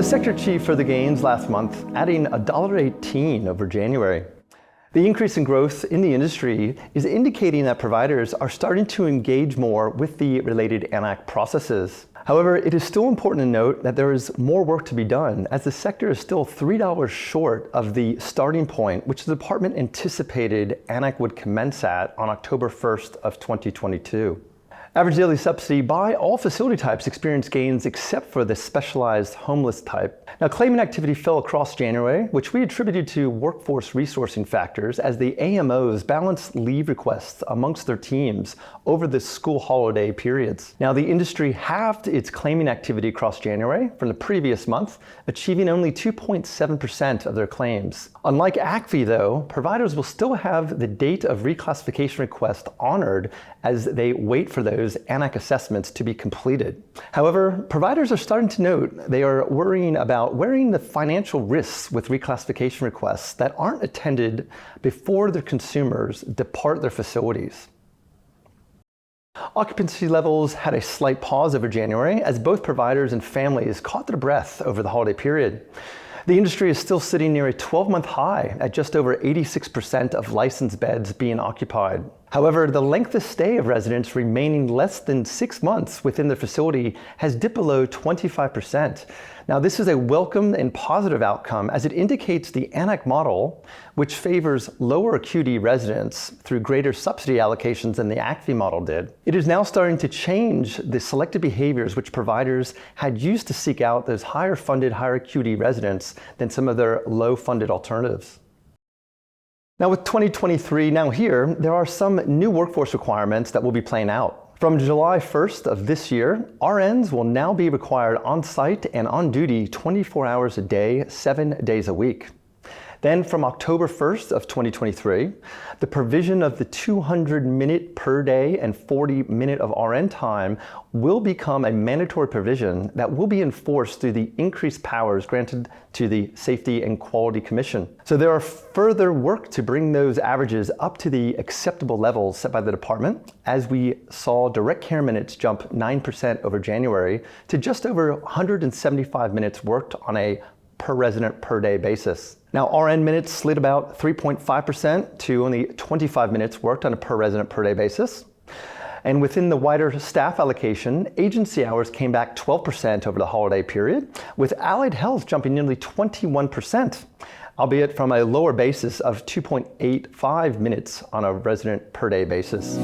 sector achieved further gains last month, adding $1.18 over January. The increase in growth in the industry is indicating that providers are starting to engage more with the related AN-ACC processes. However, it is still important to note that there is more work to be done, as the sector is still $3 short of the starting point, which the department anticipated AN-ACC would commence at on October 1st of 2022. Average daily subsidy by all facility types experienced gains except for the specialized homeless type. Now, claimant activity fell across January, which we attributed to workforce resourcing factors as the AMOs balanced leave requests amongst their teams over the school holiday periods. Now, the industry halved its claiming activity across January from the previous month, achieving only 2.7% of their claims. Unlike ACC, though, providers will still have the date of reclassification request honored as they wait for those AN-ACC assessments to be completed. However, providers are starting to note they are worrying about wearing the financial risks with reclassification requests that aren't attended before their consumers depart their facilities. Occupancy levels had a slight pause over January as both providers and families caught their breath over the holiday period. The industry is still sitting near a 12-month high at just over 86% of licensed beds being occupied. However, the length of stay of residents remaining less than 6 months within the facility has dipped below 25%. Now, this is a welcome and positive outcome as it indicates the AN-ACC model, which favors lower acuity residents through greater subsidy allocations than the ACC model did. It is now starting to change the selected behaviors which providers had used to seek out those higher funded, higher acuity residents than some of their low funded alternatives. Now, with 2023 now here, there are some new workforce requirements that will be playing out. From July 1st of this year, RNs will now be required on-site and on duty 24 hours a day, 7 days a week. Then from October 1st of 2023, the provision of the 200-minute per day and 40-minute of RN time will become a mandatory provision that will be enforced through the increased powers granted to the Safety and Quality Commission. So there are further work to bring those averages up to the acceptable levels set by the department, as we saw direct care minutes jump 9% over January to just over 175 minutes worked on a per resident per day basis. Now, RN minutes slid about 3.5% to only 25 minutes worked on a per resident per day basis. And within the wider staff allocation, agency hours came back 12% over the holiday period, with allied health jumping nearly 21%, albeit from a lower basis of 2.85 minutes on a resident per day basis.